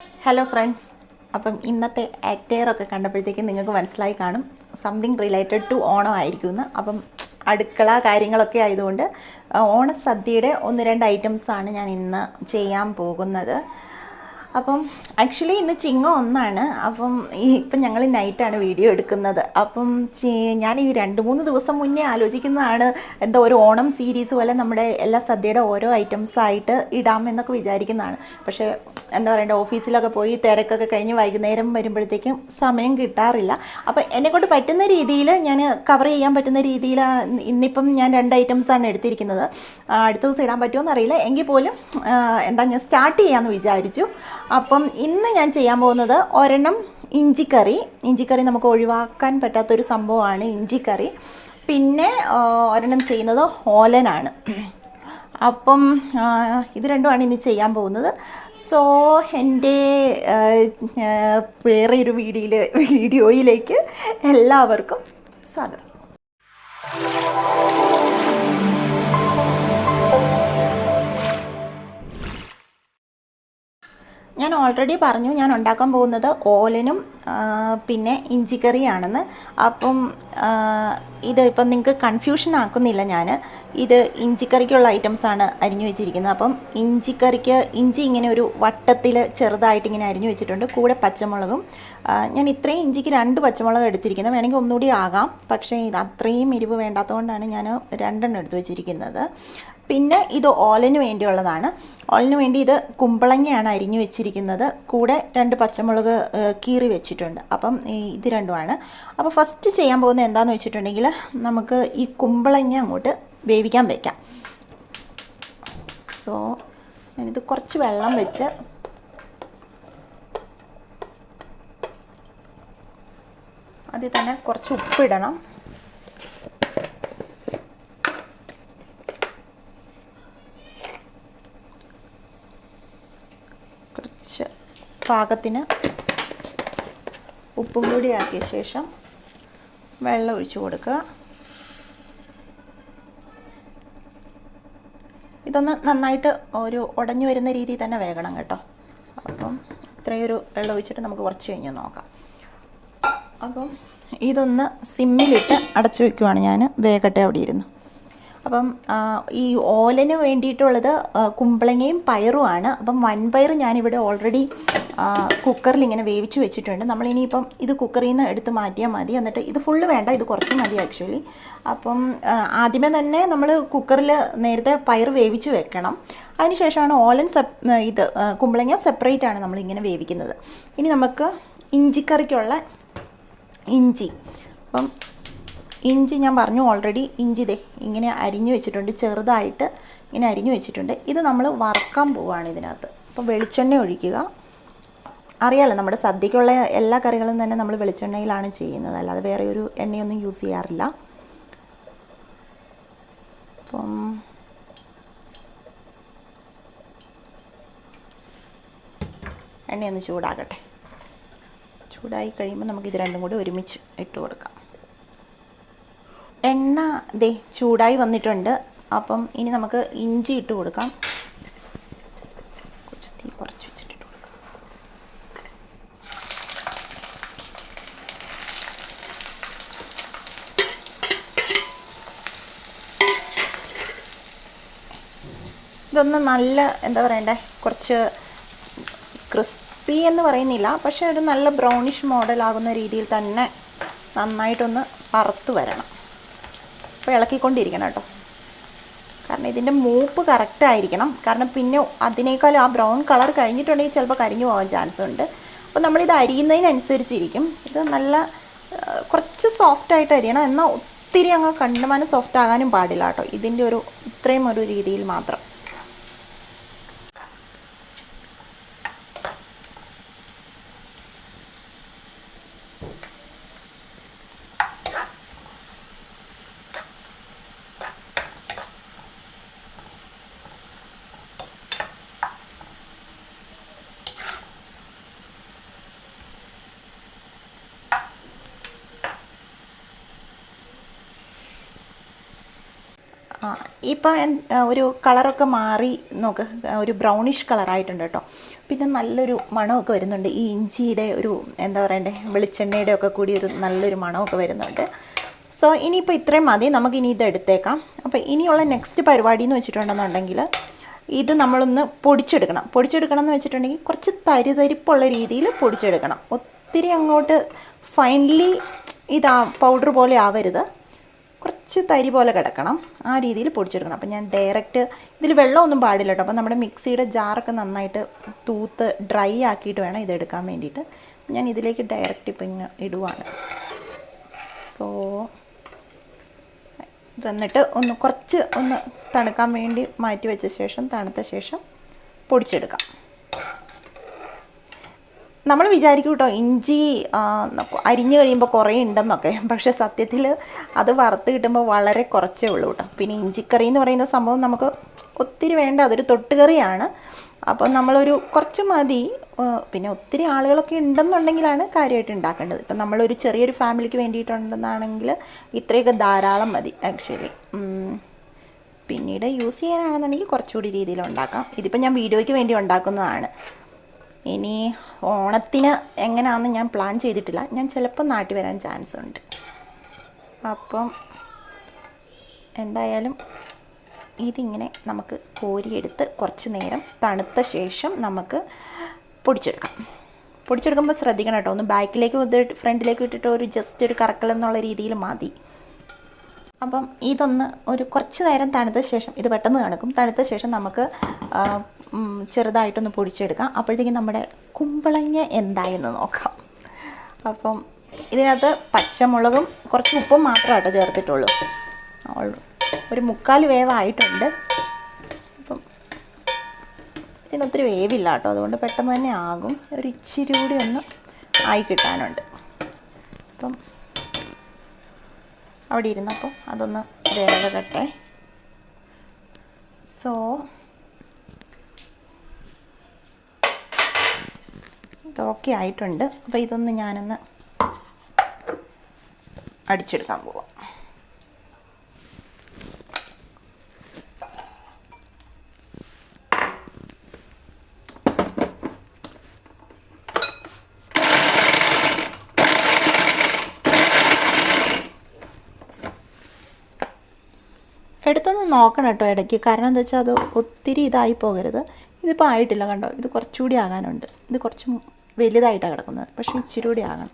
Hello friends, അപ്പം ഇന്നത്തെ അറ്റയറൊക്കെ കണ്ടപ്പോഴത്തേക്കും നിങ്ങൾക്ക് മനസ്സിലായി കാണും സംതിങ് റിലേറ്റഡ് ടു ഓണം ആയിരിക്കുമെന്ന്. അപ്പം അടുക്കള കാര്യങ്ങളൊക്കെ ആയതുകൊണ്ട് ഓണസദ്യയുടെ ഒന്ന് രണ്ട് ഐറ്റംസാണ് ഞാൻ ഇന്ന് ചെയ്യാൻ പോകുന്നത്. അപ്പം ആക്ച്വലി ഇന്ന് ചിങ്ങം ഒന്നാണ്. അപ്പം ഇപ്പം ഞങ്ങൾ നൈറ്റാണ് വീഡിയോ എടുക്കുന്നത്. അപ്പം ഞാൻ ഈ 2-3 ദിവസം മുന്നേ ആലോചിക്കുന്നതാണ് എന്താ ഒരു ഓണം സീരീസ് പോലെ നമ്മുടെ എല്ലാ സദ്യയുടെ ഓരോ ഐറ്റംസായിട്ട് ഇടാമെന്നൊക്കെ വിചാരിക്കുന്നതാണ്. പക്ഷേ എന്താ പറയണ്ടേ, ഓഫീസിലൊക്കെ പോയി തിരക്കൊക്കെ കഴിഞ്ഞ് വൈകുന്നേരം വരുമ്പോഴത്തേക്കും സമയം കിട്ടാറില്ല. അപ്പോൾ എന്നെക്കൊണ്ട് പറ്റുന്ന രീതിയിൽ ഞാൻ കവർ ചെയ്യാൻ പറ്റുന്ന രീതിയിൽ ഇന്നിപ്പം ഞാൻ 2 ഐറ്റംസാണ് എടുത്തിരിക്കുന്നത്. അടുത്ത ദിവസം ഇടാൻ പറ്റുമോ അറിയില്ല, എങ്കിൽ പോലും ഞാൻ സ്റ്റാർട്ട് ചെയ്യാമെന്ന് വിചാരിച്ചു. അപ്പം ഇന്ന് ഞാൻ ചെയ്യാൻ പോകുന്നത് ഒരെണ്ണം ഇഞ്ചിക്കറി നമുക്ക് ഒഴിവാക്കാൻ പറ്റാത്തൊരു സംഭവമാണ് ഇഞ്ചിക്കറി. പിന്നെ ഒരെണ്ണം ചെയ്യുന്നത് ഓലനാണ്. അപ്പം ഇത് രണ്ടുമാണ് ഇന്ന് ചെയ്യാൻ പോകുന്നത്. സോ എൻ്റെ വേറെ ഒരു വീഡിയോയിലേക്ക് എല്ലാവർക്കും സ്വാഗതം. ഞാൻ ഓൾറെഡി പറഞ്ഞു ഞാൻ ഉണ്ടാക്കാൻ പോകുന്നത് ഓലനും പിന്നെ ഇഞ്ചിക്കറിയാണെന്ന്. അപ്പം ഇതിപ്പം നിങ്ങൾക്ക് കൺഫ്യൂഷൻ ആക്കുന്നില്ല. ഇത് ഇഞ്ചിക്കറിക്കുള്ള ഐറ്റംസാണ് അരിഞ്ഞു വെച്ചിരിക്കുന്നത്. അപ്പം ഇഞ്ചി ഇങ്ങനെ ഒരു വട്ടത്തിൽ ചെറുതായിട്ട് ഇങ്ങനെ അരിഞ്ഞു വെച്ചിട്ടുണ്ട്. കൂടെ പച്ചമുളകും. ഞാൻ ഇത്രയും ഇഞ്ചിക്ക് 2 പച്ചമുളക് എടുത്തിരിക്കുന്നത്. വേണമെങ്കിൽ ഒന്നുകൂടി ആകാം, പക്ഷേ ഇത് അത്രയും എരിവ് വേണ്ടാത്തതുകൊണ്ടാണ് ഞാൻ 2 എടുത്ത് വെച്ചിരിക്കുന്നത്. പിന്നെ ഇത് ഓലന് വേണ്ടിയുള്ളതാണ്. ഓലന് വേണ്ടി ഇത് കുമ്പളങ്ങയാണ് അരിഞ്ഞു വെച്ചിരിക്കുന്നത്. കൂടെ 2 പച്ചമുളക് കീറി വെച്ചിട്ടുണ്ട്. അപ്പം ഇത് രണ്ടുമാണ്. അപ്പോൾ ഫസ്റ്റ് ചെയ്യാൻ പോകുന്നത് എന്താണെന്ന് വെച്ചിട്ടുണ്ടെങ്കിൽ, നമുക്ക് ഈ കുമ്പളങ്ങ അങ്ങോട്ട് വേവിക്കാൻ വയ്ക്കാം. സോ ഞാനിത് കുറച്ച് വെള്ളം വെച്ച് അതിൽ തന്നെ കുറച്ച് ഉപ്പിടണം. പാകത്തിന് ഉപ്പും കൂടി ആക്കിയ ശേഷം വെള്ളം ഒഴിച്ച് കൊടുക്കുക. ഇതൊന്ന് നന്നായിട്ട് ഒരു ഉടഞ്ഞു വരുന്ന രീതിയിൽ തന്നെ വേകണം കേട്ടോ. അപ്പം ഇത്രയൊരു വെള്ളം ഒഴിച്ചിട്ട് നമുക്ക് കുറച്ച് കഴിഞ്ഞ് നോക്കാം. അപ്പം ഇതൊന്ന് സിമ്മിലിട്ട് അടച്ചു വയ്ക്കുവാണ് ഞാൻ, വേകട്ടെ അവിടെ ഇരുന്ന്. അപ്പം ഈ ഓലന് വേണ്ടിയിട്ടുള്ളത് കുമ്പളങ്ങയും പയറുമാണ്. അപ്പം വൻപയർ ഞാനിവിടെ ഓൾറെഡി കുക്കറിൽ ഇങ്ങനെ വേവിച്ച് വെച്ചിട്ടുണ്ട്. നമ്മളിനിയിപ്പം ഇത് കുക്കറിൽ നിന്ന് എടുത്ത് മാറ്റിയാൽ മതി. എന്നിട്ട് ഇത് ഫുള്ള് വേണ്ട, ഇത് കുറച്ച് മതി ആക്ച്വലി. അപ്പം ആദ്യമേ തന്നെ നമ്മൾ കുക്കറിൽ നേരത്തെ പയർ വേവിച്ച് വെക്കണം. അതിനുശേഷമാണ് കുമ്പളങ്ങ സെപ്പറേറ്റ് ആണ് നമ്മളിങ്ങനെ വേവിക്കുന്നത്. ഇനി നമുക്ക് ഇഞ്ചിക്കറിക്കുള്ള ഇഞ്ചി. അപ്പം ഇഞ്ചി ഞാൻ പറഞ്ഞു ഓൾറെഡി. ഇഞ്ചി ഇങ്ങനെ അരിഞ്ഞു വെച്ചിട്ടുണ്ട്, ചെറുതായിട്ട് ഇങ്ങനെ അരിഞ്ഞു വെച്ചിട്ടുണ്ട്. ഇത് നമ്മൾ വറക്കാൻ പോവുകയാണ് ഇതിനകത്ത്. അപ്പോൾ വെളിച്ചെണ്ണ ഒഴിക്കുക. അറിയാമല്ലോ, നമ്മുടെ സദ്യക്കുള്ള എല്ലാ കറികളും തന്നെ നമ്മൾ വെളിച്ചെണ്ണയിലാണ് ചെയ്യുന്നത്, അല്ലാതെ വേറെ ഒരു എണ്ണയൊന്നും യൂസ് ചെയ്യാറില്ല. അപ്പം എണ്ണയൊന്ന് ചൂടാകട്ടെ. ചൂടായി കഴിയുമ്പോൾ നമുക്കിത് രണ്ടും കൂടി ഒരുമിച്ച് ഇട്ട് കൊടുക്കാം. എണ്ണ ചൂടായി വന്നിട്ടുണ്ട്. അപ്പം ഇനി നമുക്ക് ഇഞ്ചി ഇട്ട് കൊടുക്കാം. കുറച്ച് തീ കുറച്ച് വെച്ചിട്ട് ഇട്ട് കൊടുക്കാം. ഇതൊന്ന് നല്ല എന്താ പറയണ്ടേ, കുറച്ച് ക്രിസ്പി എന്ന് പറയുന്നില്ല, പക്ഷേ ഒരു നല്ല ബ്രൗണിഷ് മോഡലാകുന്ന രീതിയിൽ തന്നെ നന്നായിട്ടൊന്ന് വറുത്ത് വരണം. അപ്പോൾ ഇളക്കിക്കൊണ്ടിരിക്കണം കേട്ടോ, കാരണം ഇതിൻ്റെ മൂപ്പ് കറക്റ്റായിരിക്കണം. കാരണം പിന്നെ അതിനേക്കാളും ആ ബ്രൗൺ കളർ കഴിഞ്ഞിട്ടുണ്ടെങ്കിൽ ചിലപ്പോൾ കരിഞ്ഞു പോകാൻ ചാൻസ് ഉണ്ട്. അപ്പോൾ നമ്മളിത് അരിയുന്നതിനനുസരിച്ചിരിക്കും. ഇത് നല്ല കുറച്ച് സോഫ്റ്റായിട്ട് അരിയണം, എന്നാൽ ഒത്തിരി അങ്ങ് കണ്ടമാനം സോഫ്റ്റ് ആകാനും പാടില്ല കേട്ടോ. ഇതിൻ്റെ ഇത്രയും ഒരു രീതിയിൽ മാത്രം. ഇപ്പം ഒരു കളറൊക്കെ മാറി നോക്ക്, ഒരു ബ്രൗണിഷ് കളറായിട്ടുണ്ട് കേട്ടോ. പിന്നെ നല്ലൊരു മണമൊക്കെ വരുന്നുണ്ട്. ഈ ഇഞ്ചിയുടെ ഒരു എന്താ പറയണ്ടേ, വെളിച്ചെണ്ണയുടെ ഒക്കെ കൂടി ഒരു നല്ലൊരു മണമൊക്കെ വരുന്നുണ്ട്. സോ ഇനിയിപ്പോൾ ഇത്രയും മതി, നമുക്കിനി ഇത് എടുത്തേക്കാം. അപ്പോൾ ഇനിയുള്ള നെക്സ്റ്റ് പരിപാടി എന്ന് വെച്ചിട്ടുണ്ടെന്നുണ്ടെങ്കിൽ ഇത് നമ്മളൊന്ന് പൊടിച്ചെടുക്കണം എന്ന് വെച്ചിട്ടുണ്ടെങ്കിൽ കുറച്ച് തരിതരിപ്പുള്ള രീതിയിൽ പൊടിച്ചെടുക്കണം. ഒത്തിരി അങ്ങോട്ട് ഫൈനലി ഇതാ പൗഡർ പോലെ ആവരുത്, കുറച്ച് തരി പോലെ കിടക്കണം, ആ രീതിയിൽ പൊടിച്ചെടുക്കണം. അപ്പം ഞാൻ ഡയറക്റ്റ് ഇതിൽ വെള്ളമൊന്നും പാടില്ല കേട്ടോ. അപ്പം നമ്മുടെ മിക്സിയുടെ ജാറൊക്കെ നന്നായിട്ട് തൂത്ത് ഡ്രൈ ആക്കിയിട്ട് വേണം ഇതെടുക്കാൻ വേണ്ടിയിട്ട്. ഞാൻ ഇതിലേക്ക് ഡയറക്റ്റ് ഇപ്പം ഇങ്ങനെ ഇടുവാണ്. സോ ഇതെന്നിട്ട് കുറച്ച് തണുക്കാൻ വേണ്ടി മാറ്റി വെച്ച ശേഷം, തണുത്ത ശേഷം പൊടിച്ചെടുക്കാം. നമ്മൾ വിചാരിക്കും കേട്ടോ ഇഞ്ചി അരിഞ്ഞു കഴിയുമ്പോൾ കുറേ ഉണ്ടെന്നൊക്കെ, പക്ഷേ സത്യത്തിൽ അത് വറുത്ത് കിട്ടുമ്പോൾ വളരെ കുറച്ചേ ഉള്ളൂ കേട്ടോ. പിന്നെ ഇഞ്ചിക്കറി എന്ന് പറയുന്ന സംഭവം നമുക്ക് ഒത്തിരി വേണ്ട, അതൊരു തൊട്ടുകറിയാണ്. അപ്പം നമ്മളൊരു കുറച്ച് മതി. പിന്നെ ഒത്തിരി ആളുകളൊക്കെ ഉണ്ടെന്നുണ്ടെങ്കിലാണ് കാര്യമായിട്ട് ഉണ്ടാക്കേണ്ടത്. ഇപ്പം നമ്മളൊരു ചെറിയൊരു ഫാമിലിക്ക് വേണ്ടിയിട്ടുണ്ടെന്നാണെങ്കിൽ ഇത്രയൊക്കെ ധാരാളം മതി ആക്ച്വലി. പിന്നീട് യൂസ് ചെയ്യാനാണെന്നുണ്ടെങ്കിൽ കുറച്ചുകൂടി രീതിയിൽ ഉണ്ടാക്കാം. ഇതിപ്പോൾ ഞാൻ വീഡിയോയ്ക്ക് വേണ്ടി ഉണ്ടാക്കുന്നതാണ്. ഇനി ഓണത്തിന് എങ്ങനെയാണെന്ന് ഞാൻ പ്ലാൻ ചെയ്തിട്ടില്ല. ഞാൻ ചിലപ്പോൾ നാട്ടിൽ വരാൻ ചാൻസ് ഉണ്ട്. അപ്പം എന്തായാലും ഇതിങ്ങനെ നമുക്ക് കോരിയെടുത്ത് കുറച്ച് നേരം തണുത്ത ശേഷം നമുക്ക് പൊടിച്ചെടുക്കുമ്പോൾ ശ്രദ്ധിക്കണം കേട്ടോ. ഒന്ന് ബാക്കിലേക്ക് ഫ്രണ്ടിലേക്ക് ഇട്ടിട്ട് ഒരു ജസ്റ്റ് ഒരു കറക്കൽ എന്നുള്ള രീതിയിൽ മതി. അപ്പം ഇതൊന്ന് ഒരു കുറച്ച് നേരം തണുത്ത ശേഷം, ഇത് പെട്ടെന്ന് തണുക്കും, തണുത്ത ശേഷം നമുക്ക് ചെറുതായിട്ടൊന്ന് പൊടിച്ചെടുക്കാം. അപ്പോഴത്തേക്കും നമ്മുടെ കുമ്പളങ്ങ എന്തായെന്ന് നോക്കാം. അപ്പം ഇതിനകത്ത് പച്ചമുളകും കുറച്ച് ഉപ്പും മാത്രമേ കേട്ടോ ചേർത്തിട്ടുള്ളൂ. ഒരു 3/4 വേവായിട്ടുണ്ട്. അപ്പം ഇതിനൊത്തിരി വേവില്ല കേട്ടോ, അതുകൊണ്ട് പെട്ടെന്ന് തന്നെ ആകും. ഒരു ഇച്ചിരി കൂടി ഒന്ന് ആയി കിട്ടാനുണ്ട്. അപ്പം അവിടെ ഇരുന്നപ്പോൾ അതൊന്ന് വേവട്ടെ. സോ ഇതൊക്കെ ആയിട്ടുണ്ട്. അപ്പോൾ ഇതൊന്ന് ഞാനൊന്ന് അടിച്ചെടുക്കാൻ പോവാം. എടുത്തൊന്ന് നോക്കണം കേട്ടോ ഇടയ്ക്ക്, കാരണം എന്താ വെച്ചാൽ അത് ഒത്തിരി ഇതായി പോകരുത്. ഇതിപ്പോൾ ആയിട്ടില്ല കണ്ടോ, ഇത് കുറച്ചുകൂടി ആകാനുണ്ട്. ഇത് കുറച്ച് വലുതായിട്ടാണ് കിടക്കുന്നത്, പക്ഷേ ഇച്ചിരി കൂടി ആകണം.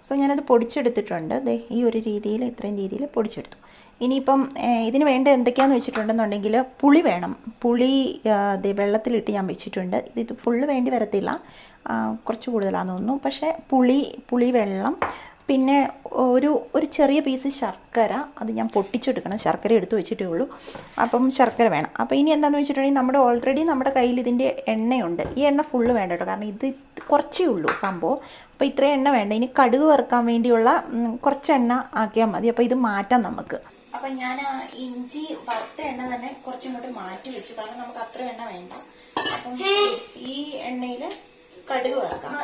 സോ ഞാനത് പൊടിച്ചെടുത്തിട്ടുണ്ട്. ഈ ഒരു രീതിയിൽ, ഇത്രയും രീതിയിൽ പൊടിച്ചെടുത്തു. ഇനിയിപ്പം ഇതിന് വേണ്ട എന്തൊക്കെയാണെന്ന് വെച്ചിട്ടുണ്ടെന്നുണ്ടെങ്കിൽ പുളി വേണം. പുളി വെള്ളത്തിലിട്ട് ഞാൻ വെച്ചിട്ടുണ്ട്. ഇത് ഫുള്ള് വേണ്ടി വരത്തില്ല, കുറച്ച് കൂടുതലാണെന്ന് തോന്നുന്നു. പക്ഷേ പുളി വെള്ളം, പിന്നെ ഒരു ചെറിയ പീസ് ശർക്കര, അത് ഞാൻ പൊട്ടിച്ചെടുക്കണം. ശർക്കര എടുത്ത് വെച്ചിട്ടേ ഉള്ളൂ. അപ്പം ശർക്കര വേണം. അപ്പോൾ ഇനി എന്താണെന്ന് വെച്ചിട്ടുണ്ടെങ്കിൽ ഓൾറെഡി നമ്മുടെ കയ്യിൽ ഇതിൻ്റെ എണ്ണയുണ്ട്. ഈ എണ്ണ ഫുള്ള് വേണ്ട കേട്ടോ, കാരണം ഇത് കുറച്ചേ ഉള്ളൂ സംഭവം. അപ്പോൾ ഇത്രയും എണ്ണ വേണ്ട. ഇനി കടുക് വറുക്കാൻ വേണ്ടിയുള്ള കുറച്ച് എണ്ണ ആക്കിയാൽ മതി. അപ്പോൾ ഇത് മാറ്റാം നമുക്ക്. അപ്പം ഞാൻ ഇഞ്ചി വറുത്ത എണ്ണ തന്നെ കുറച്ചിങ്ങോട്ട് മാറ്റി വെച്ചു, കാരണം നമുക്ക് അത്ര എണ്ണ വേണ്ട. അപ്പം ഈ എണ്ണയിൽ കടുക് വറുക്കാം.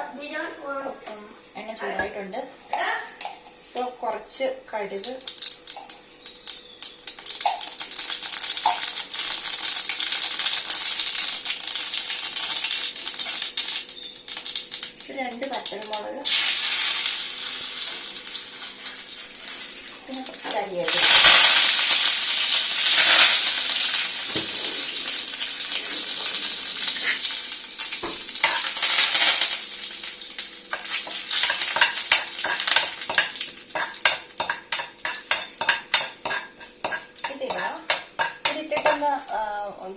എണ്ണ ചൂടായിട്ടുണ്ട്. സോ കുറച്ച് കടുക്, രണ്ട് പച്ചമുളക്, പിന്നെ കുറച്ച് കരിവേപ്പില.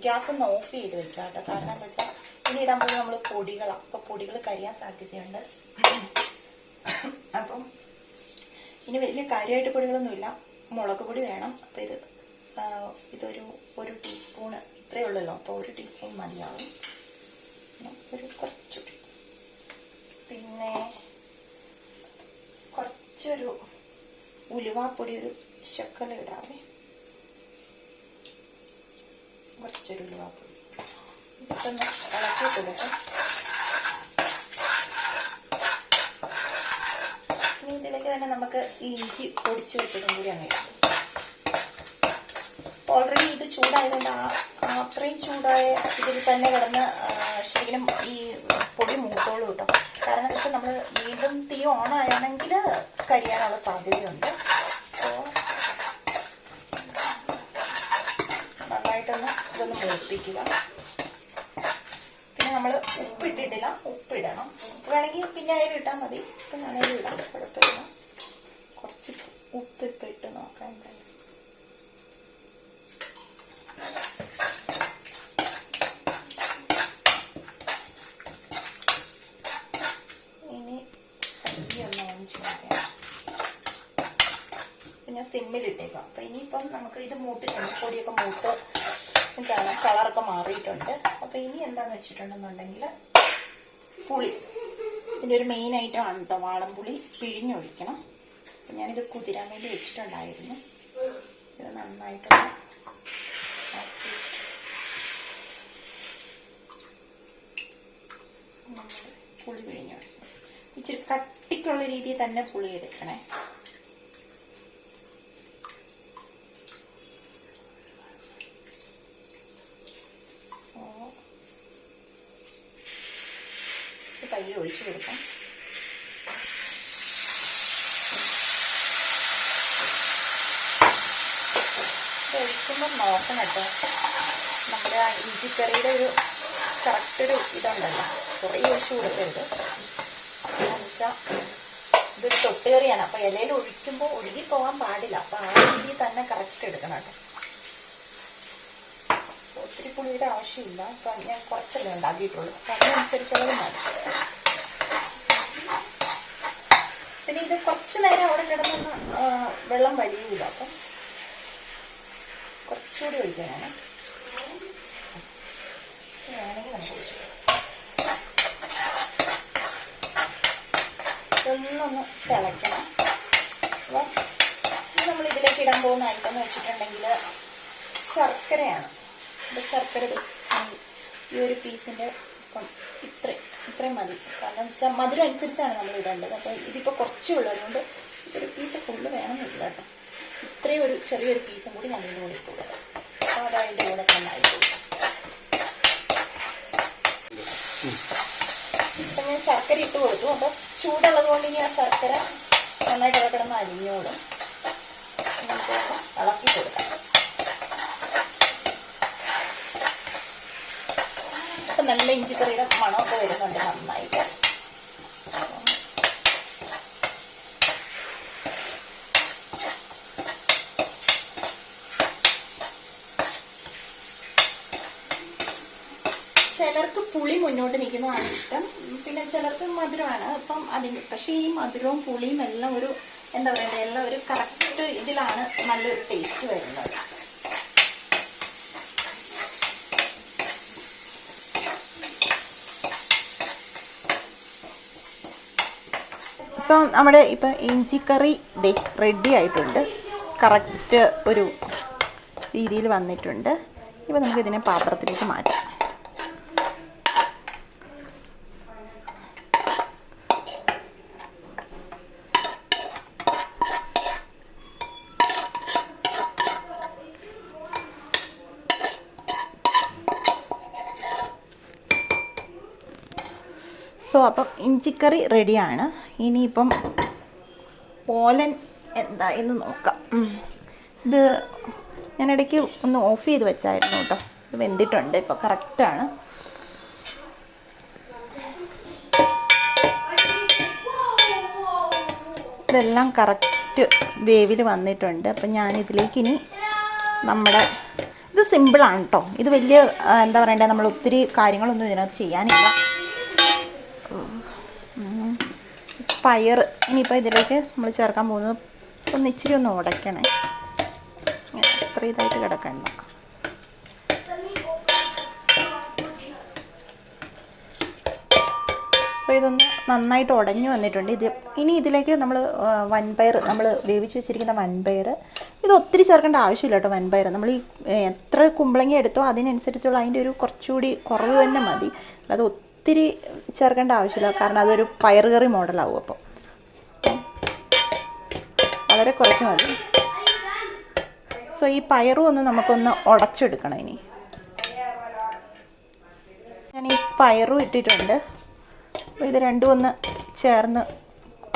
ഗ്യാസ് ഒന്ന് ഓഫ് ചെയ്ത് വെക്കാം കേട്ടോ, കാരണം എന്താ വെച്ചാൽ ഇനി ഇടുമ്പോൾ നമ്മൾ പൊടികളാണ്, അപ്പോൾ പൊടികൾ കരിയാൻ സാധ്യതയുണ്ട്. അപ്പം ഇനി വലിയ കാര്യമായിട്ട് പൊടികളൊന്നുമില്ല. മുളക് പൊടി വേണം. അപ്പോൾ ഇതൊരു ടീസ്പൂണ് ഇത്രയേ ഉള്ളല്ലോ, അപ്പോൾ 1 ടീസ്പൂൺ മതിയാവും. കുറച്ചുകൂടി, പിന്നെ കുറച്ചൊരു ഉലുവാപ്പൊടി, ഒരു ശക്കല ഇടാവേ, കുറച്ചൊരു ഉലുവാപ്പൊടി. ഇതൊക്കെ ഇളക്കി കൊടുക്കാം. ഇനി ഇതിലേക്ക് തന്നെ നമുക്ക് ഈ ഇഞ്ചി പൊടിച്ച് വെച്ചതും കൂടി അങ്ങനെ ഇടാം. ഓൾറെഡി ഇത് ചൂടായതുകൊണ്ട് അത്രയും ചൂടായ ഇതിൽ തന്നെ കിടന്ന് ശരിക്കും ഈ പൊടി മൂത്തോളും കേട്ടോ. കാരണം വെച്ചാൽ നമ്മൾ വീണ്ടും തീ ഓണായാണെങ്കിൽ കരിയാനുള്ള സാധ്യതയുണ്ട്. സോ നന്നായിട്ടൊന്ന് ഇതൊന്ന് മൂപ്പിക്കുക. പിന്നെ നമ്മൾ ഉപ്പിട്ടിട്ടില്ല, ഉപ്പിടണം. ഉപ്പ് വേണമെങ്കിൽ പിന്നെ അതിൽ ഇട്ടാൽ മതി. ഇപ്പം ഞാനതിൽ ഇടാം, കുഴപ്പമില്ല. കുറച്ച് ഉപ്പിപ്പോൾ ഇട്ട് നോക്കാം എന്തായാലും. ഇനി കയ്യൊന്ന് ഓൺ ചെയ്യാം. ഞാൻ സിമ്മിലിട്ടേക്കാം. അപ്പം ഇനിയിപ്പം നമുക്ക് ഇത് മൂട്ടിട്ടുണ്ട്, പൊടിയൊക്കെ മൂട്ട് എന്താണ് കളറൊക്കെ മാറിയിട്ടുണ്ട്. അപ്പം ഇനി എന്താണെന്ന് വെച്ചിട്ടുണ്ടെന്നുണ്ടെങ്കിൽ പുളി, ഇതിൻ്റെ ഒരു മെയിൻ ഐറ്റം ആണ് കേട്ടോ, വാളംപുളി പിഴിഞ്ഞൊഴിക്കണം. അപ്പം ഞാനിത് കുതിരാൻ വേണ്ടി വെച്ചിട്ടുണ്ടായിരുന്നു. ഇത് നന്നായിട്ടൊന്ന് പുളി പിഴിഞ്ഞൊഴിക്കണം. ഇച്ചിരി കട്ടിക്കുള്ള രീതിയിൽ തന്നെ പുളി എടുക്കണേ. പയ്യെ ഒഴിച്ചു കൊടുക്കാം. ഒഴിക്കുമ്പോൾ നോക്കണം കേട്ടോ, നമ്മുടെ ഇഞ്ചിക്കറിയുടെ ഒരു കറക്റ്റ് ഒരു ഇതുണ്ടല്ലോ, കുറേ ഒഴിച്ചു കൊടുക്കരുത്. എന്താണെന്ന് വെച്ചാൽ ഇതൊരു തൊട്ടുകറിയാണ്. അപ്പോൾ ഇലയിൽ ഒഴിക്കുമ്പോൾ ഒഴുകി പോകാൻ പാടില്ല. അപ്പോൾ ആ രീതിയിൽ തന്നെ കറക്റ്റ് എടുക്കണം കേട്ടോ. ഒത്തിരി പുളിയുടെ ആവശ്യമില്ല. അപ്പം ഞാൻ കുറച്ചല്ലേ ഉണ്ടാക്കിയിട്ടുള്ളൂ, അപ്പം അതിനനുസരിച്ചുള്ളത് മതി. പിന്നെ ഇത് കുറച്ച് നേരം അവിടെ കിടന്നൊന്ന് വെള്ളം വലിയൂല. അപ്പം കുറച്ചുകൂടി ഒഴിക്കാനാണ് വേണമെങ്കിൽ നമുക്ക് ഒഴിച്ചു. ഇതൊന്നൊന്ന് തിളയ്ക്കണം. അപ്പം നമ്മൾ ഇതിലേക്ക് ഇടാൻ പോകുന്ന ഐറ്റം എന്ന് വെച്ചിട്ടുണ്ടെങ്കിൽ ശർക്കരയാണ്. ഇത് ശർക്കര ഈ ഒരു പീസിൻ്റെ ഇപ്പം ഇത്രയും മതി. കാരണം എന്ന് വെച്ചാൽ മധുരം അനുസരിച്ചാണ് നമ്മൾ ഇടേണ്ടത്. അപ്പോൾ ഇതിപ്പോൾ കുറച്ചേ ഉള്ളൂ, അതുകൊണ്ട് ഒരു പീസ് ഫുള്ള് വേണമെന്നില്ല കേട്ടോ. ഇത്രയും ഒരു ചെറിയൊരു പീസും കൂടി ഞാൻ ഇതിൻ്റെ കൂടെ ഇട്ട് കൊടുക്കാം. അപ്പോൾ അതതിൻ്റെ കൂടെ തന്നെ ആയിക്കോളും. അപ്പം ഞാൻ ശർക്കര ഇട്ട് കൊടുത്തു. അപ്പോൾ ചൂടുള്ളത് കൊണ്ട് ഇനി ആ ശർക്കര നന്നായിട്ട് കിടന്ന് അരിഞ്ഞോളും. നമുക്ക് ഇളക്കി കൊടുക്കാം. അപ്പം നല്ല ഇഞ്ചിക്കറിയുടെ മണമൊക്കെ വരുന്നുണ്ട് നന്നായിട്ട്. ചിലർക്ക് പുളി മുന്നോട്ട് നിൽക്കുന്നതാണ് ഇഷ്ടം, പിന്നെ ചിലർക്ക് മധുരമാണ്. അപ്പം അതിന് പക്ഷേ ഈ മധുരവും പുളിയും എല്ലാം ഒരു എന്താ പറയുക, എല്ലാം ഒരു കറക്റ്റ് ഇതിലാണ് നല്ലൊരു ടേസ്റ്റ് വരുന്നത്. സോ നമ്മുടെ ഇപ്പം ഇഞ്ചിക്കറി റെഡി ആയിട്ടുണ്ട്. കറക്റ്റ് ഒരു രീതിയിൽ വന്നിട്ടുണ്ട്. ഇപ്പം നമുക്കിതിനെ പാത്രത്തിലേക്ക് മാറ്റാം. സോ അപ്പം ഇഞ്ചിക്കറി റെഡിയാണ്. ഇനിയിപ്പം ഓലൻ എന്തായെന്ന് നോക്കാം. ഇത് ഞാൻ ഇടയ്ക്ക് ഒന്ന് ഓഫ് ചെയ്ത് വെച്ചായിരുന്നു കേട്ടോ. ഇത് വെന്തിട്ടുണ്ട്, ഇപ്പോൾ കറക്റ്റാണ്. ഇതെല്ലാം കറക്റ്റ് വേവിൽ വന്നിട്ടുണ്ട്. അപ്പം ഞാനിതിലേക്ക് ഇനി നമ്മുടെ ഇത് സിമ്പിളാണ് കേട്ടോ. ഇത് വലിയ എന്താ പറയണ്ടേ, നമ്മൾ ഒത്തിരി കാര്യങ്ങളൊന്നും ഇതിനകത്ത് ചെയ്യാനില്ല. പയർ ഇനിയിപ്പോൾ ഇതിലേക്ക് നമ്മൾ ചേർക്കാൻ പോകുന്നത് ഇച്ചിരി ഒന്ന് ഉടയ്ക്കണേ. അത്ര ഇതായിട്ട് കിടക്കണ്ട. സോ ഇതൊന്ന് നന്നായിട്ട് ഉടഞ്ഞു വന്നിട്ടുണ്ട്. ഇനി ഇതിലേക്ക് നമ്മൾ വൻപയർ, നമ്മൾ വേവിച്ച് വെച്ചിരിക്കുന്ന വൻപയർ, ഇത് ഒത്തിരി ചേർക്കേണ്ട ആവശ്യമില്ല കേട്ടോ. വൻപയർ നമ്മൾ ഈ എത്ര കുമ്പളങ്ങ എടുത്തോ അതിനനുസരിച്ചുള്ള അതിൻ്റെ ഒരു കുറച്ചുകൂടി കുറവ് തന്നെ മതി. അത് ഒത്തിരി ചേർക്കേണ്ട ആവശ്യമില്ല, കാരണം അതൊരു പയറുകറി മോഡലാവും. അപ്പോൾ വളരെ കുറച്ച് മതി. സോ ഈ പയറും ഒന്ന് നമുക്കൊന്ന് ഉടച്ചെടുക്കണം. ഇനി ഞാൻ ഈ പയറും ഇട്ടിട്ടുണ്ട്. അപ്പോൾ ഇത് രണ്ടും ഒന്ന് ചേർന്ന്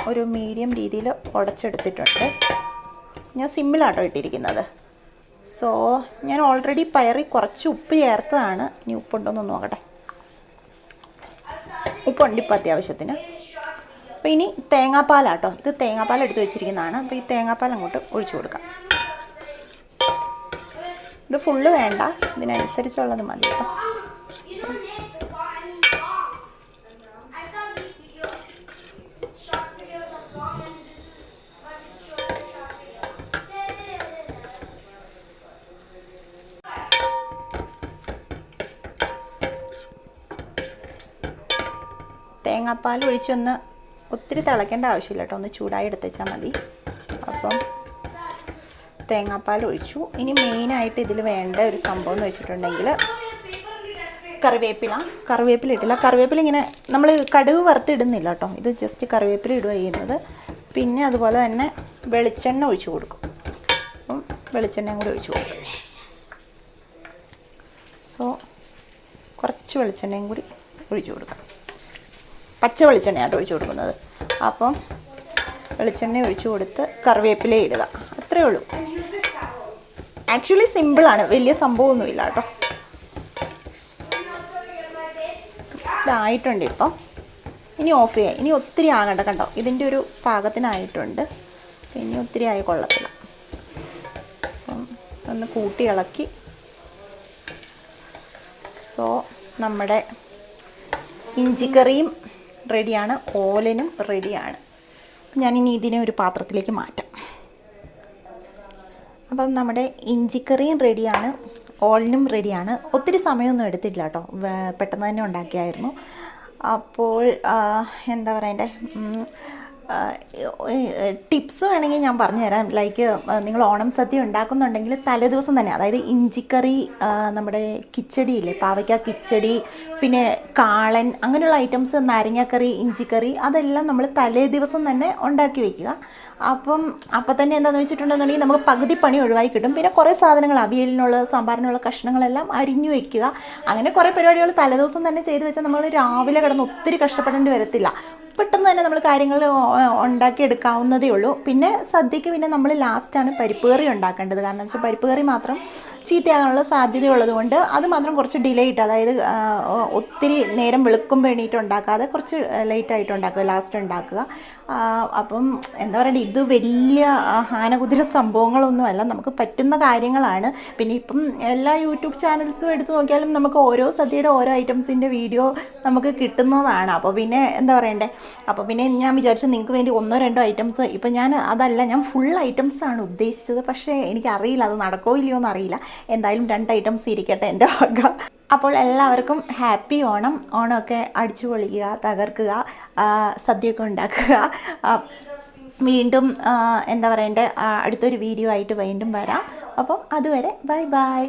ഒരു മീഡിയം രീതിയിൽ ഉടച്ചെടുത്തിട്ടുണ്ട്. ഞാൻ സിമ്മിലാട്ടോ ഇട്ടിരിക്കുന്നത്. സോ ഞാൻ ഓൾറെഡി പയറിൽ കുറച്ച് ഉപ്പ് ചേർത്തതാണ്. ഇനി ഉപ്പുണ്ടോയെന്ന് നോക്കട്ടെ. ഉപ്പുണ്ട് ഇപ്പം അത്യാവശ്യത്തിന്. അപ്പോൾ ഇനി തേങ്ങാപ്പാലാട്ടോ. ഇത് തേങ്ങാപ്പാൽ എടുത്ത് വെച്ചിരിക്കുന്നതാണ്. അപ്പോൾ ഈ തേങ്ങാപ്പാൽ അങ്ങോട്ട് ഒഴിച്ചു കൊടുക്കാം. ഇത് ഫുള്ള് വേണ്ട, ഇതിനനുസരിച്ചുള്ളത് മതി കേട്ടോ. തേങ്ങാപ്പാൽ ഒഴിച്ചൊന്ന് ഒത്തിരി തിളയ്ക്കേണ്ട ആവശ്യമില്ല കേട്ടോ. ഒന്ന് ചൂടായി എടുത്തുവെച്ചാൽ മതി. അപ്പം തേങ്ങാപ്പാൽ ഒഴിച്ചു. ഇനി മെയിനായിട്ട് ഇതിൽ വേണ്ട ഒരു സംഭവം എന്ന് വെച്ചിട്ടുണ്ടെങ്കിൽ കറിവേപ്പില ഇട്ടില്ല. കറിവേപ്പില ഇങ്ങനെ നമ്മൾ കടുക് വറുത്തിടുന്നില്ല കേട്ടോ. ഇത് ജസ്റ്റ് കറിവേപ്പില ഇടുക ചെയ്യുന്നത്. പിന്നെ അതുപോലെ തന്നെ വെളിച്ചെണ്ണ ഒഴിച്ചു കൊടുക്കും. അപ്പം വെളിച്ചെണ്ണയും കൂടി ഒഴിച്ചു കൊടുക്കും. സോ കുറച്ച് വെളിച്ചെണ്ണയും കൂടി ഒഴിച്ചു കൊടുക്കാം. പച്ച വെളിച്ചെണ്ണയാട്ടോ ഒഴിച്ചു കൊടുക്കുന്നത്. അപ്പം വെളിച്ചെണ്ണ ഒഴിച്ചു കൊടുത്ത് കറിവേപ്പില ഇടുക. അത്രയേ ഉള്ളൂ. ആക്ച്വലി സിമ്പിളാണ്, വലിയ സംഭവമൊന്നുമില്ല കേട്ടോ. ഇതായിട്ടുണ്ട് ഇപ്പം. ഇനി ഓഫ് ചെയ്യാം. ഇനി ഒത്തിരി ആകണ്ട, കണ്ടോ ഇതിൻ്റെ ഒരു പാകത്തിനായിട്ടുണ്ട്. ഇനി ഒത്തിരി ആയി കൊള്ളത്തില്ല. അപ്പം ഒന്ന് കൂട്ടി ഇളക്കി. സോ നമ്മുടെ ഇഞ്ചിക്കറിയും റെഡിയാണ്, ഓലനും റെഡിയാണ്. ഞാനിനി ഇതിനെ ഒരു പാത്രത്തിലേക്ക് മാറ്റാം. അപ്പം നമ്മുടെ ഇഞ്ചിക്കറിയും റെഡിയാണ്, ഓലനും റെഡിയാണ്. ഒത്തിരി സമയമൊന്നും എടുത്തില്ല കേട്ടോ. പെട്ടെന്ന് തന്നെ ഉണ്ടാക്കിയായിരുന്നു. അപ്പോൾ എന്താ പറയണ്ടേ, ടിപ്സ് വേണമെങ്കിൽ ഞാൻ പറഞ്ഞുതരാം. ലൈക്ക് നിങ്ങൾ ഓണം സദ്യ ഉണ്ടാക്കുന്നുണ്ടെങ്കിൽ തലേദിവസം തന്നെ, അതായത് ഇഞ്ചിക്കറി, നമ്മുടെ കിച്ചടിയില്ലേ, പാവയ്ക്ക കിച്ചടി, പിന്നെ കാളൻ, അങ്ങനെയുള്ള ഐറ്റംസ്, നാരങ്ങാക്കറി, ഇഞ്ചിക്കറി, അതെല്ലാം നമ്മൾ തലേ ദിവസം തന്നെ ഉണ്ടാക്കി വയ്ക്കുക. അപ്പം തന്നെ എന്താണെന്ന് വെച്ചിട്ടുണ്ടെന്നുണ്ടെങ്കിൽ നമുക്ക് പകുതി പണി ഒഴിവായി കിട്ടും. പിന്നെ കുറേ സാധനങ്ങൾ, അവിയലിനുള്ള സാമ്പാറിനുള്ള കഷ്ണങ്ങളെല്ലാം അരിഞ്ഞു വയ്ക്കുക. അങ്ങനെ കുറേ പരിപാടികൾ തലേദിവസം തന്നെ ചെയ്ത് വെച്ചാൽ നമ്മൾ രാവിലെ കിടന്ന് ഒത്തിരി കഷ്ടപ്പെടേണ്ടി വരത്തില്ല. പെട്ടെന്ന് തന്നെ നമ്മൾ കാര്യങ്ങൾ ഉണ്ടാക്കിയെടുക്കാവുന്നതേ ഉള്ളൂ. പിന്നെ സദ്യക്ക് പിന്നെ നമ്മൾ ലാസ്റ്റാണ് പരിപ്പ് കറി ഉണ്ടാക്കേണ്ടത്. കാരണം വെച്ചാൽ പരിപ്പ് കറി മാത്രം ചീത്തയാകാനുള്ള സാധ്യതയുള്ളത് കൊണ്ട് അത് മാത്രം കുറച്ച് ഡിലേ ഇട്ട്, അതായത് ഒത്തിരി നേരം വെളുക്കുമ്പോൾ എണീറ്റ് ഉണ്ടാക്കാതെ കുറച്ച് ലേറ്റായിട്ട് ഉണ്ടാക്കുക, ലാസ്റ്റ് ഉണ്ടാക്കുക. അപ്പം എന്താ പറയുക, ഇത് വലിയ ഹാനകുതിര സംഭവങ്ങളൊന്നുമല്ല, നമുക്ക് പറ്റുന്ന കാര്യങ്ങളാണ്. പിന്നെ ഇപ്പം എല്ലാ യൂട്യൂബ് ചാനൽസും എടുത്ത് നോക്കിയാലും നമുക്ക് ഓരോ സദ്യയുടെ ഓരോ ഐറ്റംസിൻ്റെ വീഡിയോ നമുക്ക് കിട്ടുന്നതാണ്. അപ്പോൾ പിന്നെ എന്താ പറയണ്ടേ, അപ്പോൾ പിന്നെ ഞാൻ വിചാരിച്ചു നിങ്ങൾക്ക് വേണ്ടി 1-2 ഐറ്റംസ്, ഇപ്പം ഞാൻ ഫുൾ ഐറ്റംസാണ് ഉദ്ദേശിച്ചത്. പക്ഷേ എനിക്കറിയില്ല അത് നടക്കോ ഇല്ലയോ എന്നറിയില്ല. എന്തായാലും 2 ഐറ്റംസ് ഇരിക്കട്ടെ എൻ്റെ വക. അപ്പോൾ എല്ലാവർക്കും ഹാപ്പി ഓണം. ഓണമൊക്കെ അടിച്ചു പൊളിക്കുക, തകർക്കുക, സദ്യയൊക്കെ ഉണ്ടാക്കുക. വീണ്ടും എന്താ പറയണ്ടേ, അടുത്തൊരു വീഡിയോ ആയിട്ട് വീണ്ടും വരാം. അപ്പം അതുവരെ ബൈ ബൈ.